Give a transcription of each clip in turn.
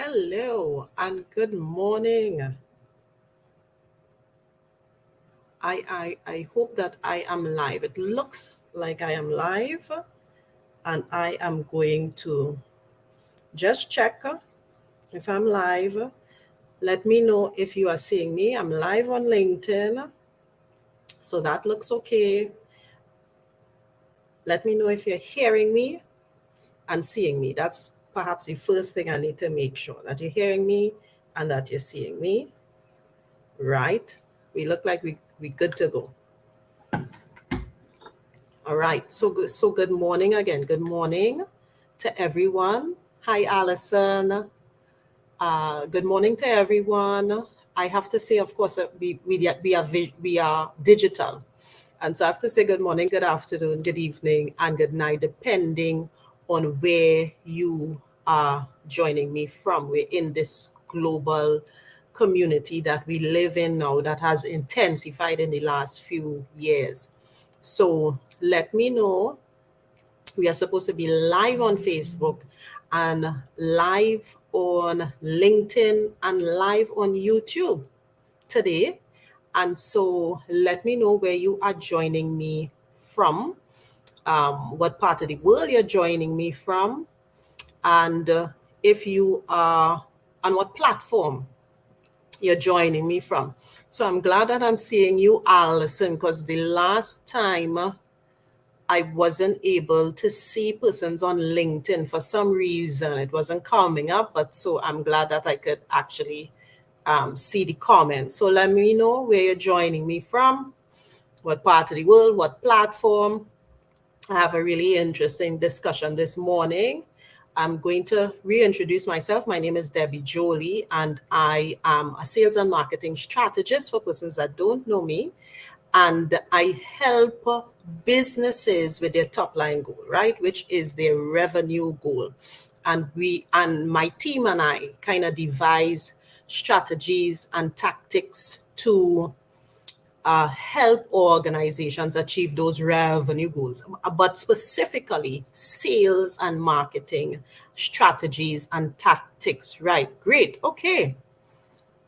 Hello and good morning. I hope that I am live. It looks like I am live, and I am going to just check if I'm live. Let me know if you are seeing me. I'm live on LinkedIn, so that looks okay. Let me know if you're hearing me and seeing me. That's perhaps the first thing I need to make sure that you're hearing me and that you're seeing me. Right? We look like we good to go. All right. So good morning again. Good morning to everyone. Hi, Allison. Good morning to everyone. I have to say, of course, that we are digital, and so I have to say good morning, good afternoon, good evening, and good night, depending on where you are joining me from. We're in this global community that we live in now that has intensified in the last few years. So let me know. We are supposed to be live on Facebook and live on LinkedIn and live on YouTube today. And so let me know where you are joining me from, what part of the world you're joining me from, and if you are on what platform you're joining me from. So I'm glad that I'm seeing you, Allison, because the last time I wasn't able to see persons on LinkedIn for some reason. It wasn't coming up, but so I'm glad that I could actually see the comments. So let me know where you're joining me from, what part of the world, what platform. I have a really interesting discussion this morning. I'm going to reintroduce myself. My name is Debbie Jolie, and I am a sales and marketing strategist for persons that don't know me. And I help businesses with their top line goal, right? Which is their revenue goal. And my team and I kind of devise strategies and tactics to help organizations achieve those revenue goals, but specifically sales and marketing strategies and tactics. Right, great. Okay.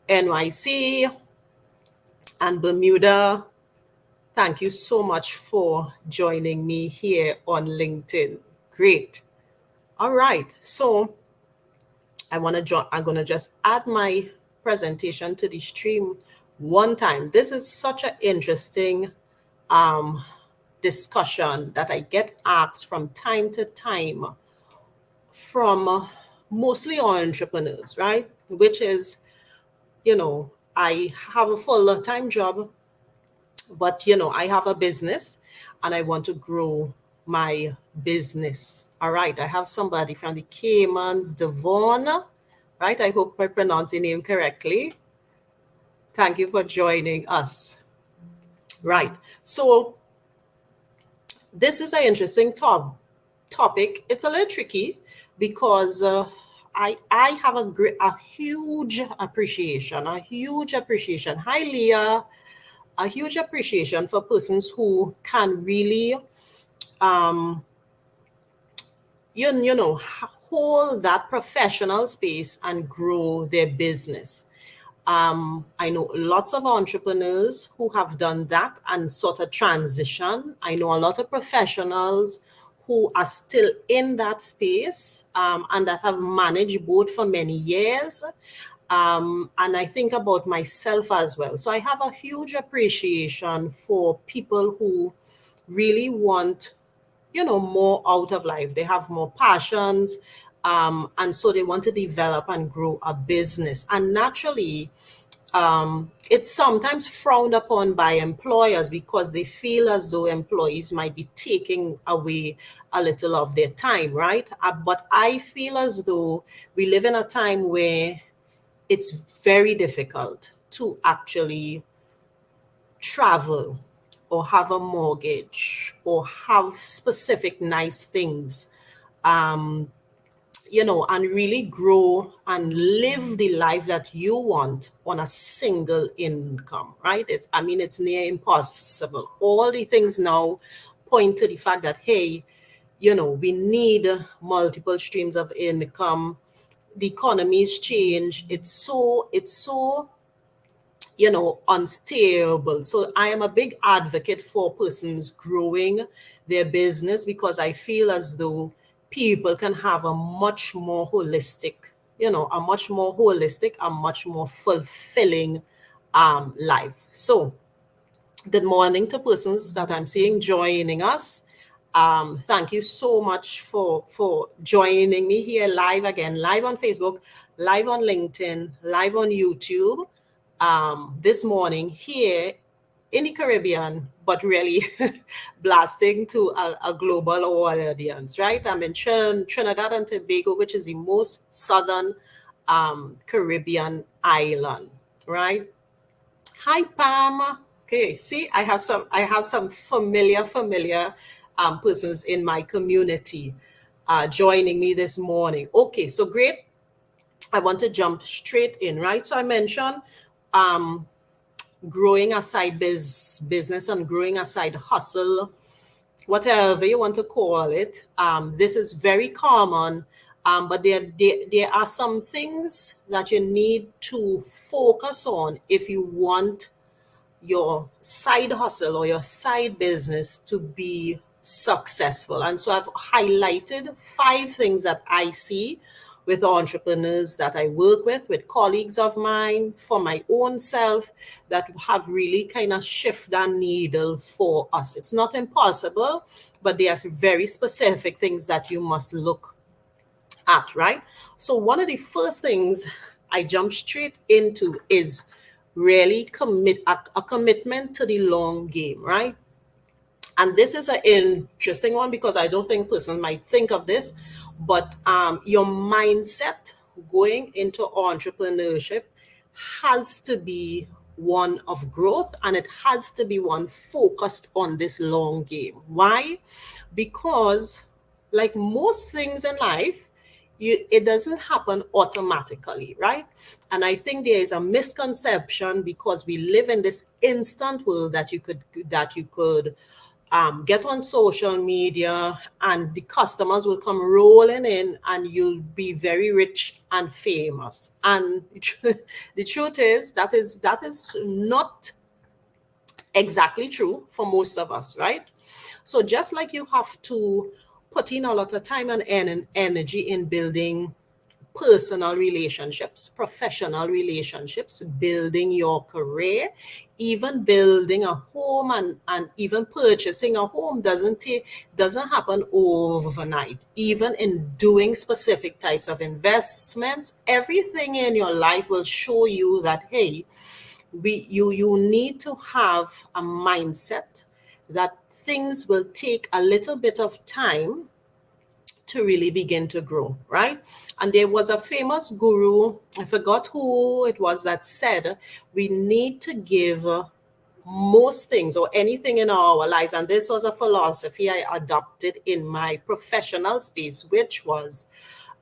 NYC and Bermuda, thank you so much for joining me here on LinkedIn. Great. All right. So I'm going to just add my presentation to the stream one time. This is such an interesting um, discussion that I get asked from time to time from mostly entrepreneurs, right? Which is, I have a full-time job, but, I have a business and I want to grow my business. All right. I have somebody from the Caymans, Devon, right? I hope I pronounced your name correctly. Thank you for joining us. Right. So this is an interesting topic. It's a little tricky because I have a huge appreciation, Hi, Leah. A huge appreciation for persons who can really, um, hold that professional space and grow their business. I know lots of entrepreneurs who have done that and sort of transition. I know a lot of professionals who are still in that space and that have managed both for many years. And I think about myself as well. So I have a huge appreciation for people who really want, more out of life. They have more passions. And so they want to develop and grow a business. And naturally, it's sometimes frowned upon by employers because they feel as though employees might be taking away a little of their time, right? But I feel as though we live in a time where it's very difficult to actually travel or have a mortgage or have specific nice things, um, and really grow and live the life that you want on a single income, right? It's near impossible. All the things now point to the fact that, hey, we need multiple streams of income. the economy's change. It's so unstable. So I am a big advocate for persons growing their business, because I feel as though people can have a much more holistic, a much more fulfilling life. So good morning to persons that I'm seeing joining us. Thank you so much for joining me here live again, live on Facebook, live on LinkedIn, live on YouTube. This morning here in the Caribbean, but really blasting to a global audience, right? I'm in Trinidad and Tobago, which is the most southern Caribbean island, right? Hi, Pam. Okay, see, I have some familiar persons in my community joining me this morning. Okay, so great. I want to jump straight in, right? So I mentioned um, growing a side business and growing a side hustle, whatever you want to call it. This is very common, but there are some things that you need to focus on if you want your side hustle or your side business to be successful. And so I've highlighted 5 things that I see with entrepreneurs that I work with colleagues of mine, for my own self, that have really kind of shift that needle for us. It's not impossible, but there's very specific things that you must look at, right? So one of the first things I jump straight into is really a commitment to the long game, right? And this is an interesting one, because I don't think person might think of this, but your mindset going into entrepreneurship has to be one of growth, and it has to be one focused on this long game. Why? Because like most things in life, it doesn't happen automatically, right? And I think there is a misconception, because we live in this instant world, that you could get on social media and the customers will come rolling in and you'll be very rich and famous. And the truth is that is not exactly true for most of us, right? So just like you have to put in a lot of time and energy in building personal relationships, professional relationships, building your career, even building a home, and even purchasing a home doesn't happen overnight. Even in doing specific types of investments, everything in your life will show you that, hey, you need to have a mindset that things will take a little bit of time to really begin to grow, right? And there was a famous guru, I forgot who it was, that said we need to give most things or anything in our lives, and this was a philosophy I adopted in my professional space, which was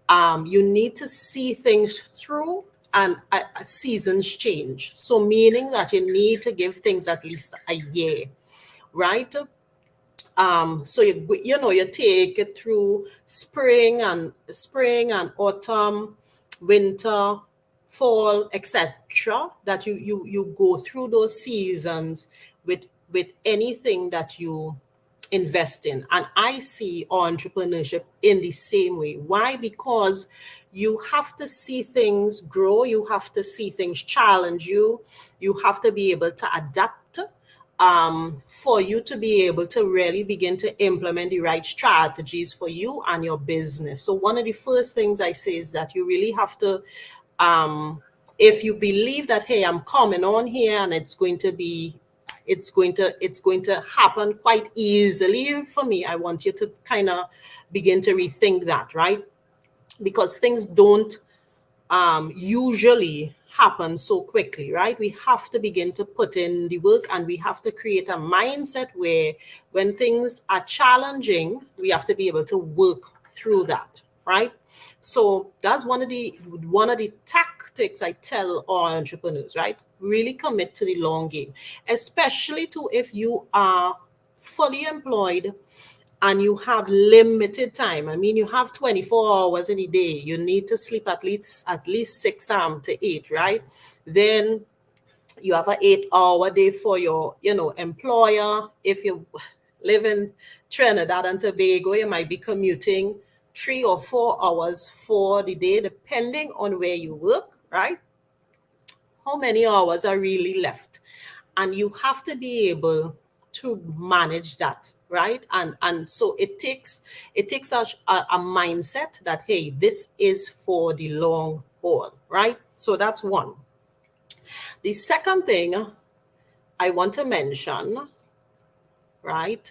you need to see things through, and seasons change. So meaning that you need to give things at least a year, right? So you take it through spring and autumn, winter, fall, etc. That you go through those seasons with anything that you invest in. And I see entrepreneurship in the same way. Why? Because you have to see things grow, you have to see things challenge you, you have to be able to adapt, for you to be able to really begin to implement the right strategies for you and your business. So one of the first things I say is that you really have to, if you believe that, hey, I'm coming on here and it's going to happen quite easily for me, I want you to kind of begin to rethink that, right? Because things don't usually happen so quickly, right? We have to begin to put in the work, and we have to create a mindset where when things are challenging, we have to be able to work through that, right? So that's one of the tactics I tell all entrepreneurs, right? Really commit to the long game, especially to if you are fully employed and you have limited time. I mean, you have 24 hours in a day. You need to sleep at least 6 to 8, right? Then you have an 8 hour day for your, employer. If you live in Trinidad and Tobago, you might be commuting 3 or 4 hours for the day, depending on where you work, right? How many hours are really left? And you have to be able to manage that, right? And so it takes a mindset that, hey, this is for the long haul, right? So that's one. The second thing I want to mention, right,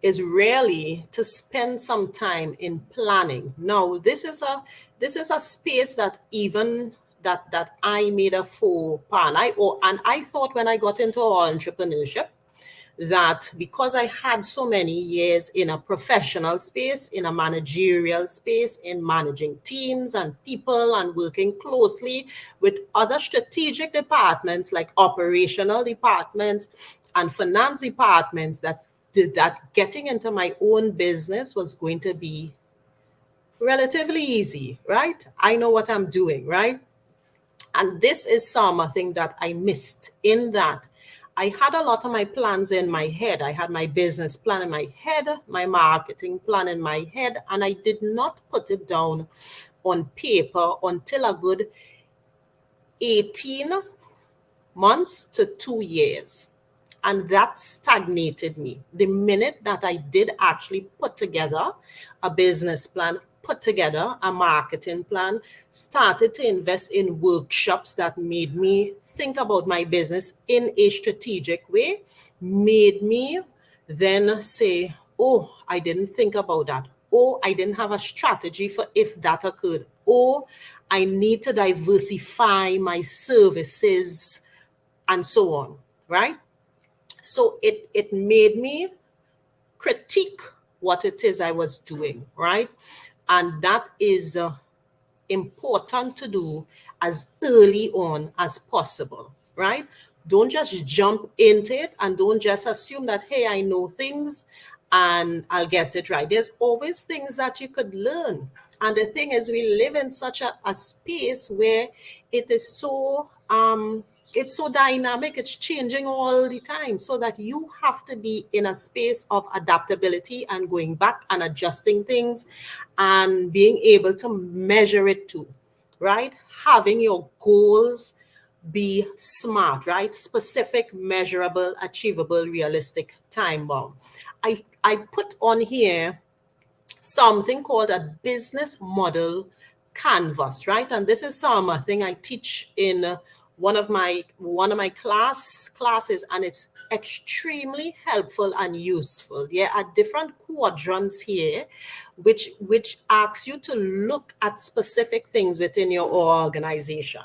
is really to spend some time in planning. Now, this is a space that even that I made a faux pas. And I thought when I got into entrepreneurship that because I had so many years in a professional space, in a managerial space, in managing teams and people and working closely with other strategic departments like operational departments and finance departments, that getting into my own business was going to be relatively easy, right? I know what I'm doing, right? And this is something that I missed, in that I had a lot of my plans in my head. I had my business plan in my head, my marketing plan in my head, and I did not put it down on paper until a good 18 months to 2 years. And that stagnated me. The minute that I did actually put together a business plan, put together a marketing plan, started to invest in workshops that made me think about my business in a strategic way, made me then say, oh, I didn't think about that. Oh, I didn't have a strategy for if that occurred. Oh, I need to diversify my services and so on, right? So it made me critique what it is I was doing, right? And that is important to do as early on as possible, right? Don't just jump into it, and don't just assume that, hey, I know things and I'll get it right. There's always things that you could learn. And the thing is, we live in such a space where it is it's so dynamic, it's changing all the time, so that you have to be in a space of adaptability and going back and adjusting things and being able to measure it too, right? Having your goals be smart, right? Specific, measurable, achievable, realistic, time bound. I put on here something called a business model canvas, right? And this is something I teach in one of my classes, and it's extremely helpful and useful. There are different quadrants here, which asks you to look at specific things within your organization.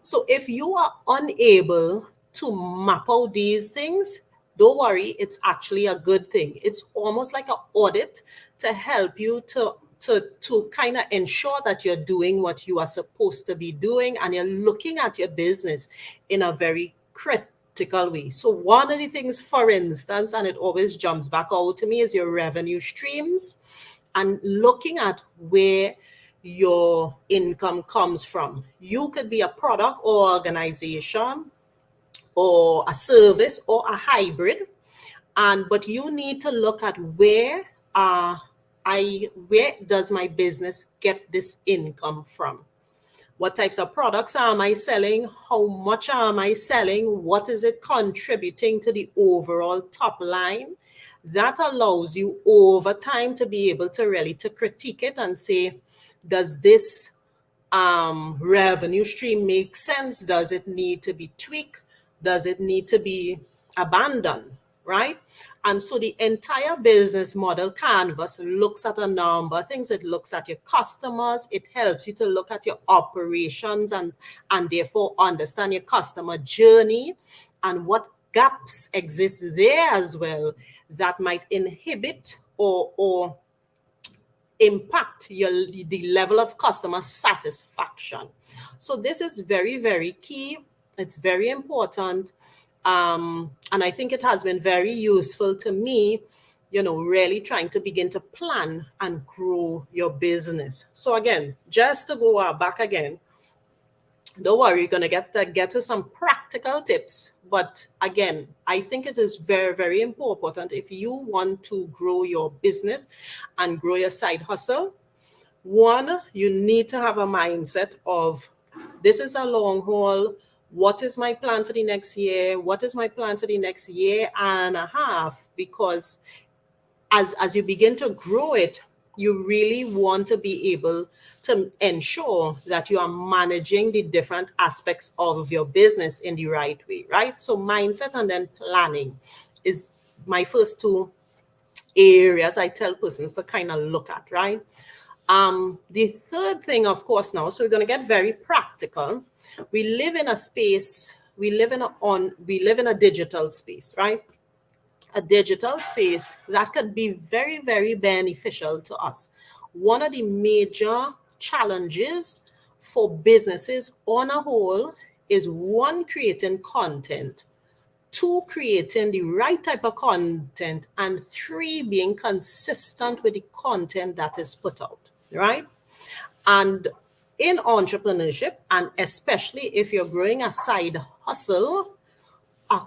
So if you are unable to map out these things, don't worry, it's actually a good thing. It's almost like an audit to help you to kind of ensure that you're doing what you are supposed to be doing, and you're looking at your business in a very critical way. So one of the things, for instance, and it always jumps back out to me, is your revenue streams, and looking at where your income comes from. You could be a product or organization or a service or a hybrid, and but you need to look at where does my business get this income from? What types of products am I selling? How much am I selling? What is it contributing to the overall top line? That allows you over time to be able to really to critique it and say, does this revenue stream make sense? Does it need to be tweaked? Does it need to be abandoned? Right? And so the entire business model canvas looks at a number of things. It looks at your customers. It helps you to look at your operations and therefore understand your customer journey and what gaps exist there as well that might inhibit or impact the level of customer satisfaction. So this is very, very key. It's very important. And I think it has been very useful to me, really trying to begin to plan and grow your business. So again, just to go back again, don't worry, you're gonna get to some practical tips. But again, I think it is very, very important if you want to grow your business and grow your side hustle. One, you need to have a mindset of this is a long haul. What is my plan for the next year? What is my plan for the next year and a half? Because as you begin to grow it, you really want to be able to ensure that you are managing the different aspects of your business in the right way, right? So mindset and then planning is my first two areas I tell persons to kind of look at, right? The third thing, of course, now, so we're going to get very practical. We live in a space, we live in a digital space, right? A digital space that could be very, very beneficial to us. One of the major challenges for businesses on a whole is one, creating content, two, creating the right type of content, and three, being consistent with the content that is put out, right? And in entrepreneurship, and especially if you're growing a side hustle,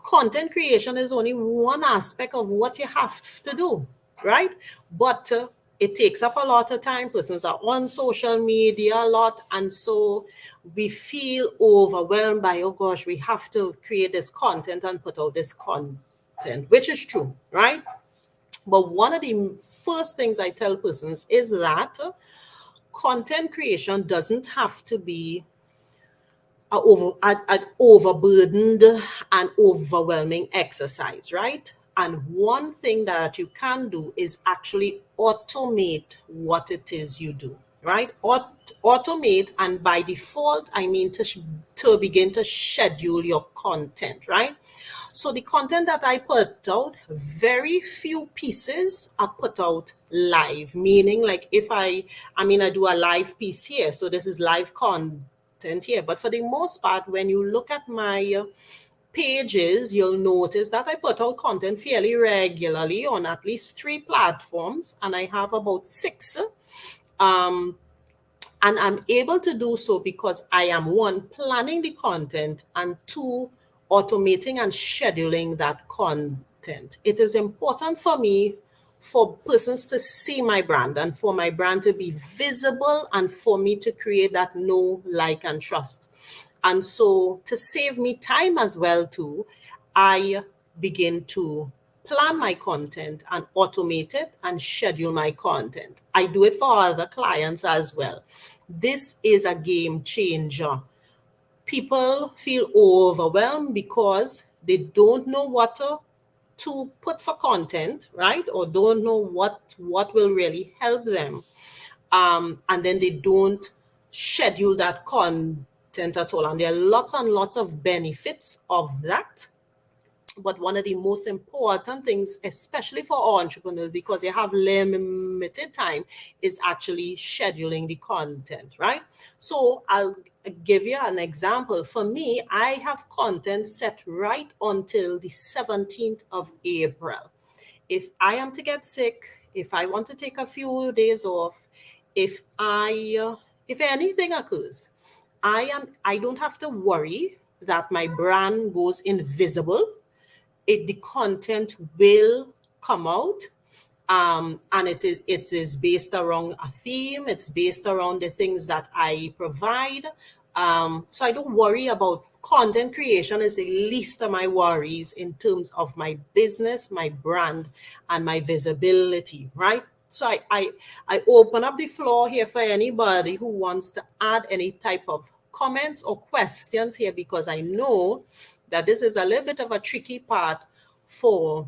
content creation is only one aspect of what you have to do, right? But it takes up a lot of time. Persons are on social media a lot, and so we feel overwhelmed by, oh gosh, we have to create this content and put out this content, which is true, right? But one of the first things I tell persons is that content creation doesn't have to be an overburdened and overwhelming exercise, right? And one thing that you can do is actually automate what it is you do, right? Automate, and by default, I mean to begin to schedule your content, right? So the content that I put out, very few pieces are put out live, meaning like if I do a live piece here, so this is live content here. But for the most part, when you look at my pages, you'll notice that I put out content fairly regularly on at least 3 platforms, and I have about 6. Um, and I'm able to do so because I am, one, planning the content, and two, automating and scheduling that content. It is important for me for persons to see my brand and for my brand to be visible and for me to create that know, like, and trust. And so to save me time as well too, I begin to plan my content and automate it and schedule my content. I do it for other clients as well. This is a game changer. People feel overwhelmed because they don't know what to put for content, right? Or don't know what will really help them. And then they don't schedule that content at all. And there are lots and lots of benefits of that. But one of the most important things, especially for entrepreneurs, because you have limited time, is actually scheduling the content, right? So I'll give you an example. For me, I have content set right until the 17th of April. If I am to get sick, if I want to take a few days off, if anything occurs, I don't have to worry that my brand goes invisible. The content will come out, and it is based around a theme. It's based around the things that I provide. So I don't worry about content creation. Is the least of my worries in terms of my business, my brand, and my visibility, right? So I open up the floor here for anybody who wants to add any type of comments or questions here, because I know that this is a little bit of a tricky part for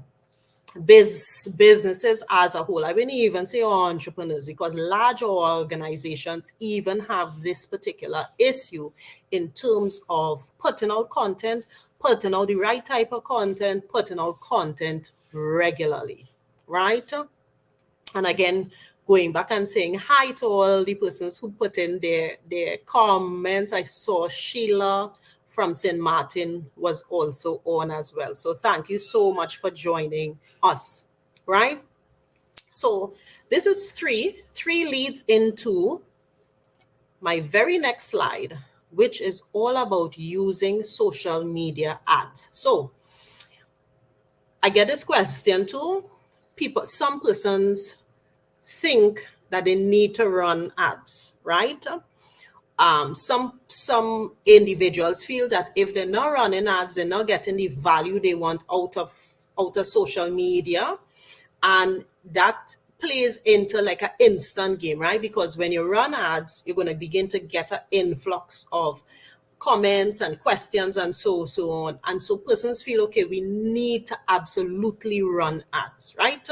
businesses as a whole. I wouldn't even say entrepreneurs, because large organizations even have this particular issue in terms of putting out content, putting out the right type of content, putting out content regularly, right? And again, going back and saying hi to all the persons who put in their comments. I saw Sheila from St. Martin was also on as well. So thank you so much for joining us, right? So this is three leads into my very next slide, which is all about using social media ads. So I get this question too. Some persons think that they need to run ads, right? Some individuals feel that if they're not running ads, they're not getting the value they want out of social media, and that plays into like an instant game, right? Because when you run ads, you're going to begin to get an influx of comments and questions and so on, and so persons feel, okay, we need to absolutely run ads, right?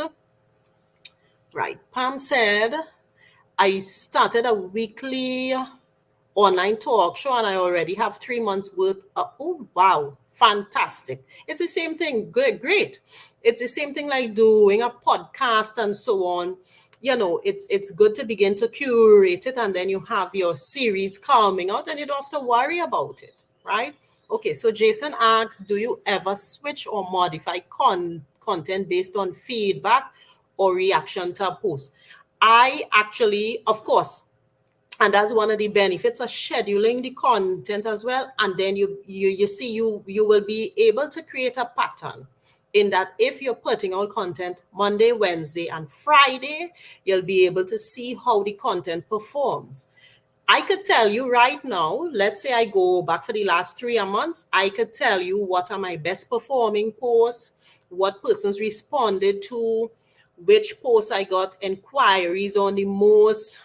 Right. Pam said, I started a weekly online talk show and I already have 3 months worth of, oh wow, fantastic. It's the same thing. Good, great. It's the same thing like doing a podcast and so on. You know, it's good to begin to curate it, and then you have your series coming out and you don't have to worry about it, right? Okay, so Jason asks, do you ever switch or modify content based on feedback or reaction to a post? I actually, of course, and that's one of the benefits of scheduling the content as well. And then you see, you will be able to create a pattern in that if you're putting out content Monday, Wednesday, and Friday, you'll be able to see how the content performs. I could tell you right now, let's say I go back for the last 3 months, I could tell you what are my best performing posts, what persons responded to, which posts I got inquiries on the most.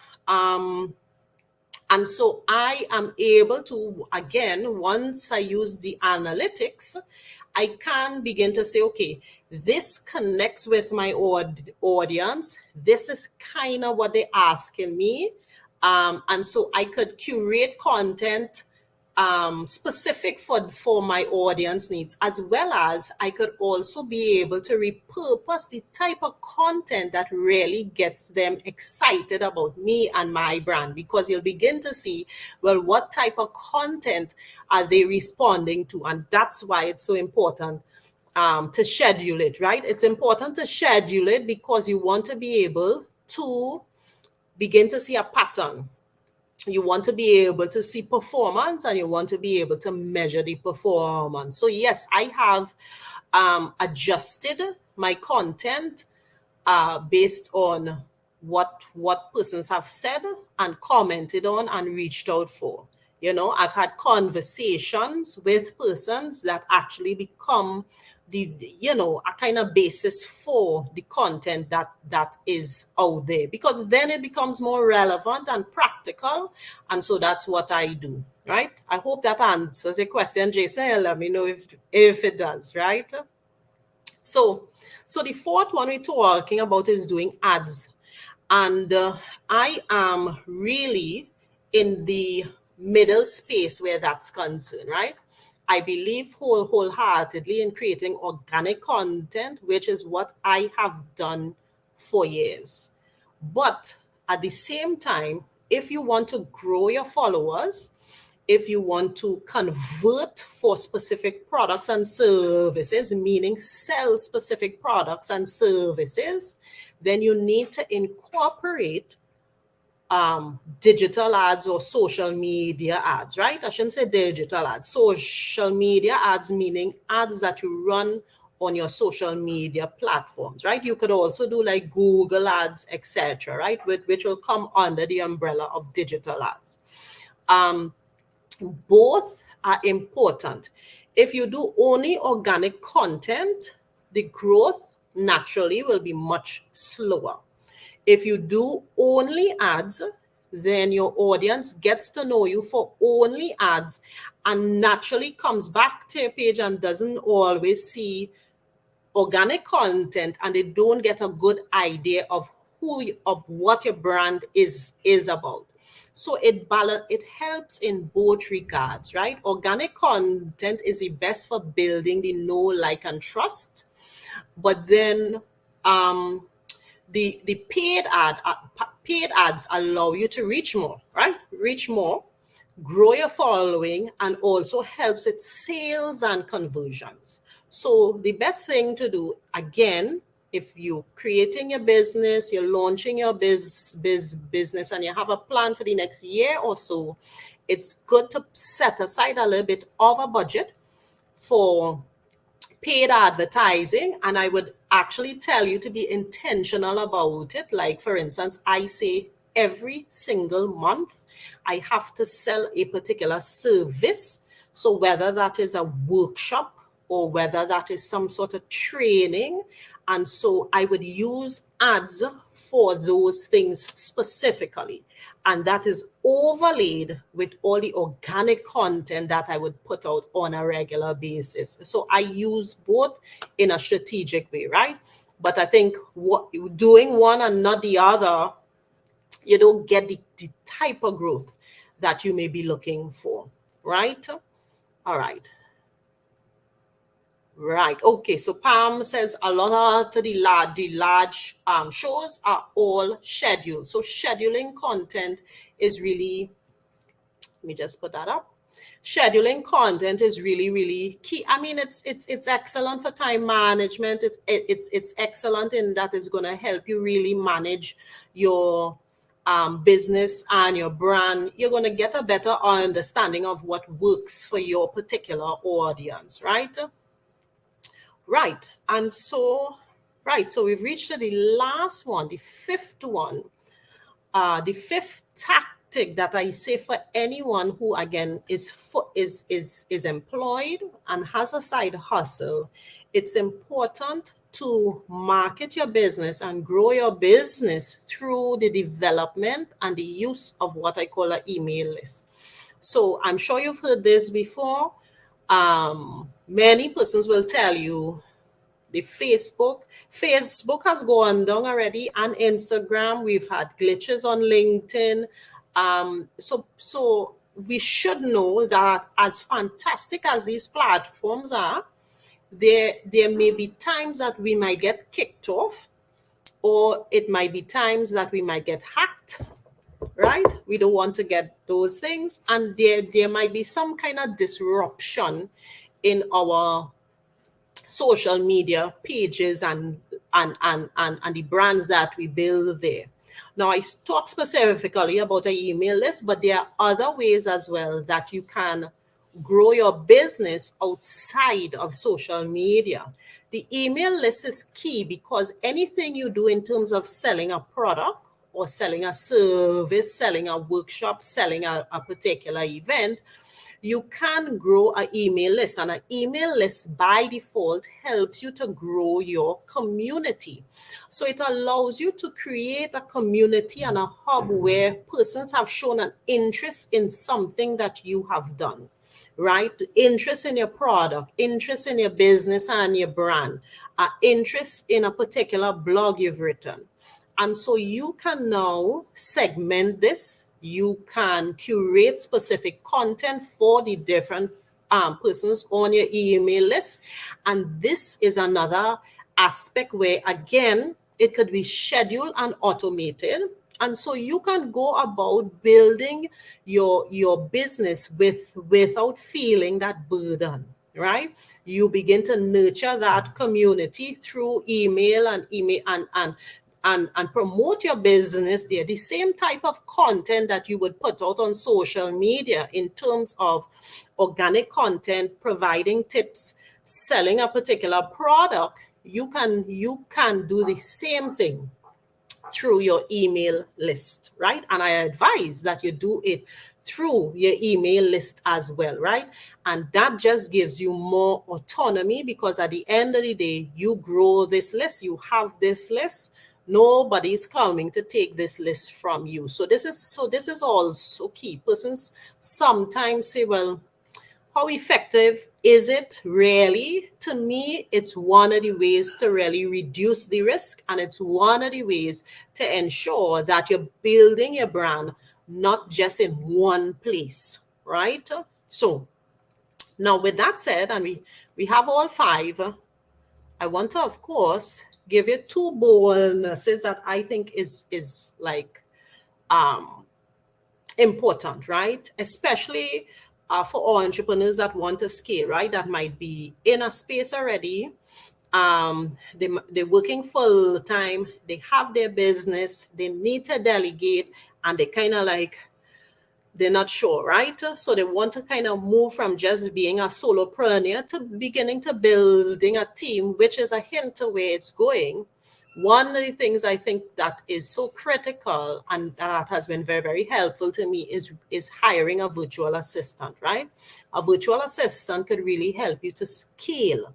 And so I am able to, again, once I use the analytics, I can begin to say, okay, this connects with my audience. This is kind of what they're asking me. And so I could curate content specific for my audience needs, as well as I could also be able to repurpose the type of content that really gets them excited about me and my brand, because you'll begin to see, well, what type of content are they responding to? And that's why it's so important to schedule it, right? It's important to schedule it because you want to be able to begin to see a pattern. You want to be able to see performance, and you want to be able to measure the performance. So yes, I have adjusted my content based on what persons have said and commented on and reached out for. You know, I've had conversations with persons that actually become the, you know, a kind of basis for the content that is out there, because then it becomes more relevant and practical. And so that's what I do, right? I hope that answers your question, Jason. Let me know if it does, right? So the fourth one we're talking about is doing ads. And I am really in the middle space where that's concerned, right? I believe wholeheartedly in creating organic content, which is what I have done for years. But at the same time, if you want to grow your followers, if you want to convert for specific products and services, meaning sell specific products and services, then you need to incorporate digital ads or social media ads, right? I shouldn't say digital ads, social media ads, meaning ads that you run on your social media platforms, right? You could also do like Google ads, etc., right? Which will come under the umbrella of digital ads. Both are important. If you do only organic content, the growth naturally will be much slower. If you do only ads, then your audience gets to know you for only ads and naturally comes back to your page and doesn't always see organic content, and they don't get a good idea of of what your brand is about. So it helps in both regards, right? Organic content is the best for building the know, like, and trust. But then the paid ads allow you to reach more, right? Reach more grow your following, and also helps with sales and conversions. So the best thing to do, again, if you're creating your business, you're launching your business, and you have a plan for the next year or so, it's good to set aside a little bit of a budget for paid advertising. And I would actually tell you to be intentional about it. Like, for instance, I say every single month I have to sell a particular service. So whether that is a workshop or whether that is some sort of training, and so I would use ads for those things specifically. And that is overlaid with all the organic content that I would put out on a regular basis. So I use both in a strategic way, right? But I think what doing one and not the other, you don't get the type of growth that you may be looking for, right? All right. Right. Okay. So Pam says a lot of the large shows are all scheduled. So scheduling content is really, let me just put that up. Scheduling content is really, really key. I mean, it's excellent for time management. It's excellent in that it's going to help you really manage your business and your brand. You're going to get a better understanding of what works for your particular audience, right? Right. And so, right. So we've reached to the last one, the fifth one. The fifth tactic that I say for anyone who again is employed and has a side hustle, it's important to market your business and grow your business through the development and the use of what I call an email list. So I'm sure you've heard this before. Many persons will tell you the Facebook has gone down already, and Instagram. We've had glitches on LinkedIn. So we should know that as fantastic as these platforms are, there may be times that we might get kicked off, or it might be times that we might get hacked, right? We don't want to get those things, and there might be some kind of disruption in our social media pages and the brands that we build there. Now, I talk specifically about an email list, but there are other ways as well that you can grow your business outside of social media. The email list is key because anything you do in terms of selling a product or selling a service, selling a workshop, selling a particular event, you can grow an email list, and an email list by default helps you to grow your community. So it allows you to create a community and a hub where persons have shown an interest in something that you have done, right? Interest in your product, interest in your business and your brand, interest in a particular blog you've written. And so you can now segment this. You can curate specific content for the different persons on your email list. And this is another aspect where, again, it could be scheduled and automated. And so you can go about building your business without feeling that burden, right? You begin to nurture that community through email and promote your business there. The same type of content that you would put out on social media in terms of organic content, providing tips, selling a particular product, you can do the same thing through your email list, right? And I advise that you do it through your email list as well, right? And that just gives you more autonomy because at the end of the day, you grow this list, you have this list. Nobody's coming to take this list from you. So this is also key. Persons sometimes say, well, how effective is it really? To me, it's one of the ways to really reduce the risk, and it's one of the ways to ensure that you're building your brand not just in one place, right? So now with that said, and we have all five, I want to, of course, give you two bonuses that I think is like important, right? Especially for all entrepreneurs that want to scale, right? That might be in a space already. They're working full time. They have their business. They need to delegate, and they kind of like they're not sure, right? So they want to kind of move from just being a solopreneur to beginning to building a team, which is a hint to where it's going. One of the things I think that is so critical and that has been very, very helpful to me is hiring a virtual assistant, right? A virtual assistant could really help you to scale,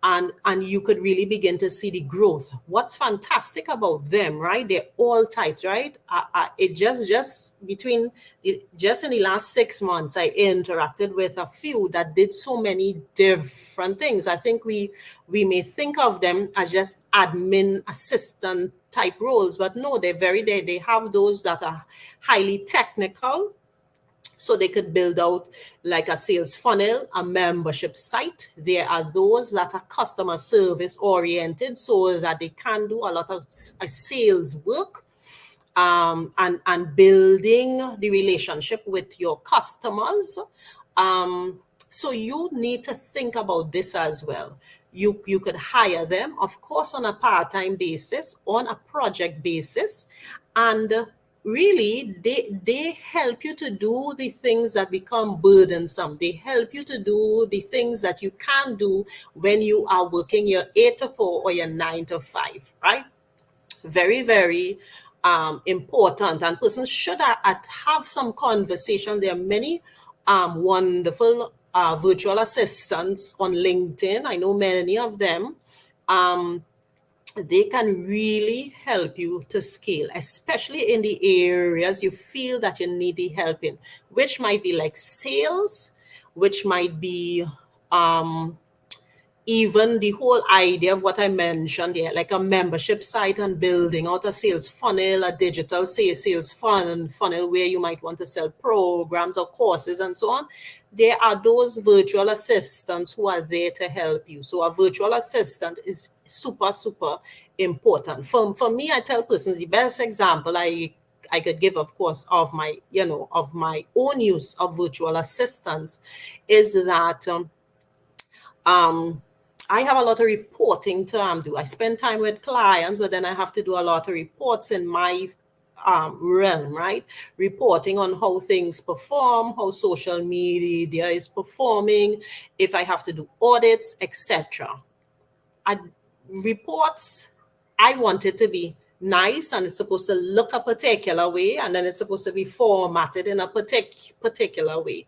and you could really begin to see the growth. What's fantastic about them, right? They're all types, right? It just between just in the last 6 months, I interacted with a few that did so many different things. I think we may think of them as just admin assistant type roles, but no, they have those that are highly technical, so they could build out like a sales funnel, a membership site. There are those that are customer service oriented so that they can do a lot of sales work, and building the relationship with your customers. So you need to think about this as well. You could hire them, of course, on a part-time basis, on a project basis, and really they help you to do the things that become burdensome. They help you to do the things that you can't do when you are working your 8 to 4 or your 9 to 5, right? Very, very important, and persons should have some conversation. There are many wonderful virtual assistants on LinkedIn. I know many of them. um, they can really help you to scale, especially in the areas you feel that you need the help in, which might be like sales, which might be um, even the whole idea of what I mentioned there, like a membership site and building out a sales funnel, a digital sales funnel where you might want to sell programs or courses and so on. There are those virtual assistants who are there to help you. So a virtual assistant is super, super important. For me, I tell persons the best example I could give, of course, of my, of my own use of virtual assistants is that um, I have a lot of reporting to do. I spend time with clients, but then I have to do a lot of reports in my realm, right? Reporting on how things perform, how social media is performing, if I have to do audits, etc. I reports, I want it to be nice, and it's supposed to look a particular way, and then it's supposed to be formatted in a particular way.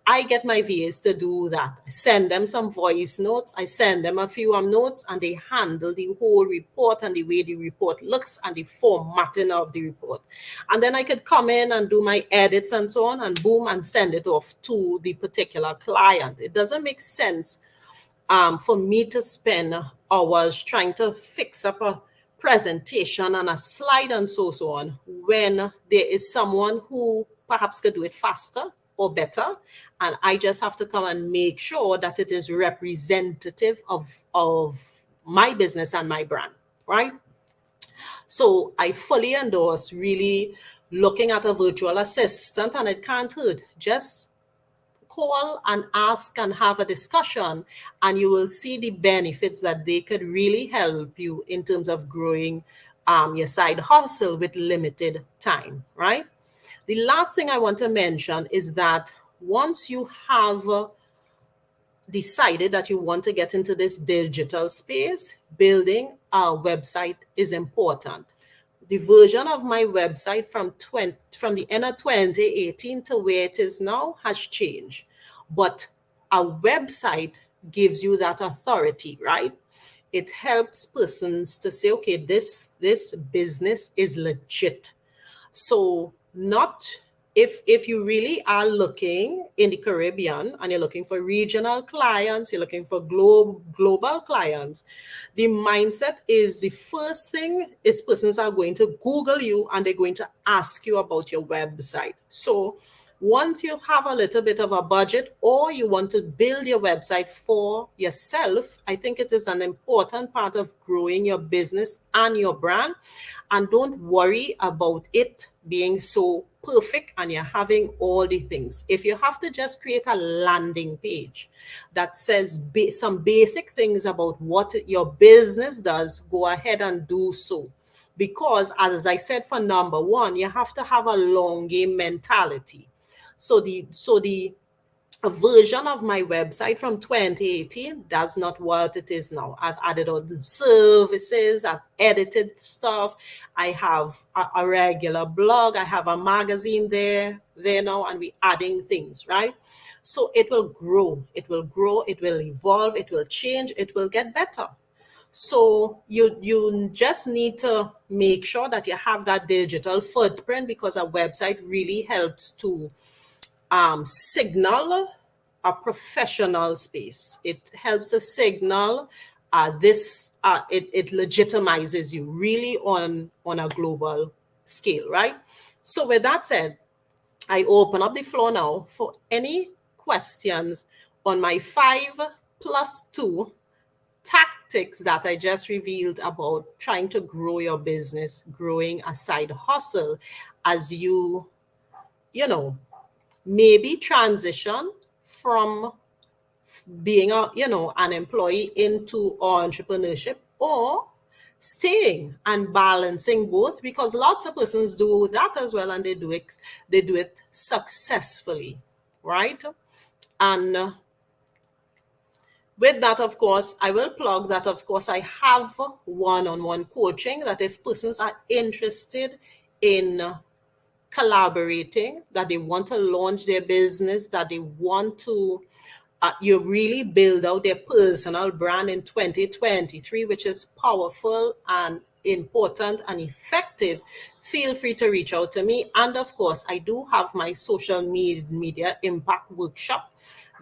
I get my VAs to do that. I send them some voice notes. I send them a few notes, and they handle the whole report and the way the report looks and the formatting of the report. And then I could come in and do my edits and so on, and boom, and send it off to the particular client. It doesn't make sense for me to spend hours trying to fix up a presentation and a slide and so on, when there is someone who perhaps could do it faster or better, and I just have to come and make sure that it is representative of my business and my brand, right? So I fully endorse really looking at a virtual assistant, and it can't hurt. Just call and ask and have a discussion, and you will see the benefits that they could really help you in terms of growing your side hustle with limited time, right? The last thing I want to mention is that once you have decided that you want to get into this digital space, building a website is important. The version of my website from the end of 2018 to where it is now has changed. But a website gives you that authority, right? It helps persons to say, okay, this business is legit. So not if you really are looking in the Caribbean and you're looking for regional clients, you're looking for global clients, the mindset is the first thing is persons are going to Google you and they're going to ask you about your website. So Once you have a little bit of a budget or you want to build your website for yourself, I think it is an important part of growing your business and your brand. And don't worry about it being so perfect and you're having all the things. If you have to just create a landing page that says some basic things about what your business does, go ahead and do so. Because as I said, for number one, you have to have a long game mentality. So the a version of my website from 2018, that's not what it is now. I've added all the services, I've edited stuff, I have a regular blog, I have a magazine there now, and we're adding things, right? So it will grow, it will grow, it will evolve, it will change, it will get better. So you just need to make sure that you have that digital footprint, because a website really helps to signal a professional space. It helps to signal it legitimizes you really on a global scale, right? So with that said, I open up the floor now for any questions on my 5+2 tactics that I just revealed about trying to grow your business, growing a side hustle as you know, maybe transition from being an employee into entrepreneurship, or staying and balancing both, because lots of persons do that as well, and they do it successfully, right? And with that, of course, I will plug that, of course, I have one-on-one coaching, that if persons are interested in collaborating, that they want to launch their business, that they want to you really build out their personal brand in 2023, which is powerful and important and effective, feel free to reach out to me. And of course, I do have my social media impact workshop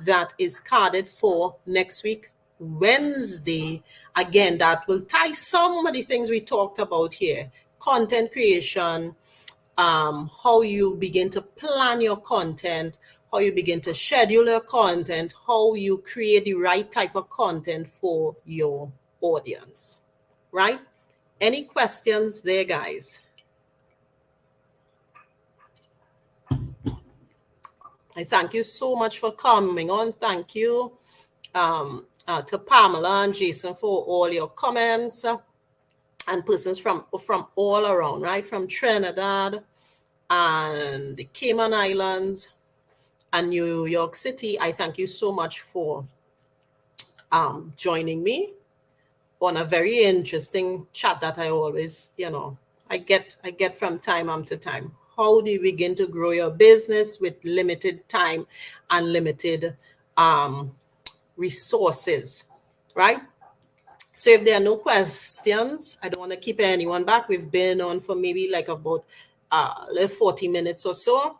that is carded for next week, Wednesday. Again, that will tie some of the things we talked about here: content creation, how you begin to plan your content, how you begin to schedule your content, how you create the right type of content for your audience, right? Any questions there, guys? I thank you so much for coming on. Thank you to Pamela and Jason for all your comments, and persons from all around, right? From Trinidad and the Cayman Islands and New York City. I thank you so much for joining me on a very interesting chat that I always, I get from time to time. How do you begin to grow your business with limited time and limited resources, right? So if there are no questions, I don't want to keep anyone back. We've been on for maybe like about 40 minutes or so.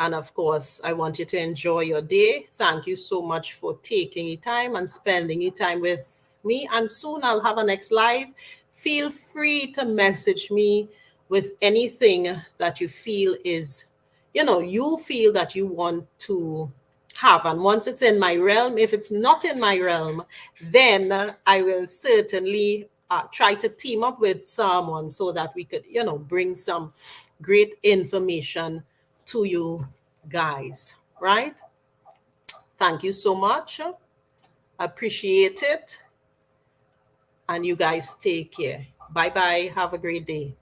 And of course, I want you to enjoy your day. Thank you so much for taking your time and spending your time with me. And soon I'll have a next live. Feel free to message me with anything that you feel is, you feel that you want to have. And once it's in my realm, if it's not in my realm, then I will certainly try to team up with someone so that we could, bring some great information to you guys, right? Thank you so much. Appreciate it. And you guys take care. Bye-bye. Have a great day.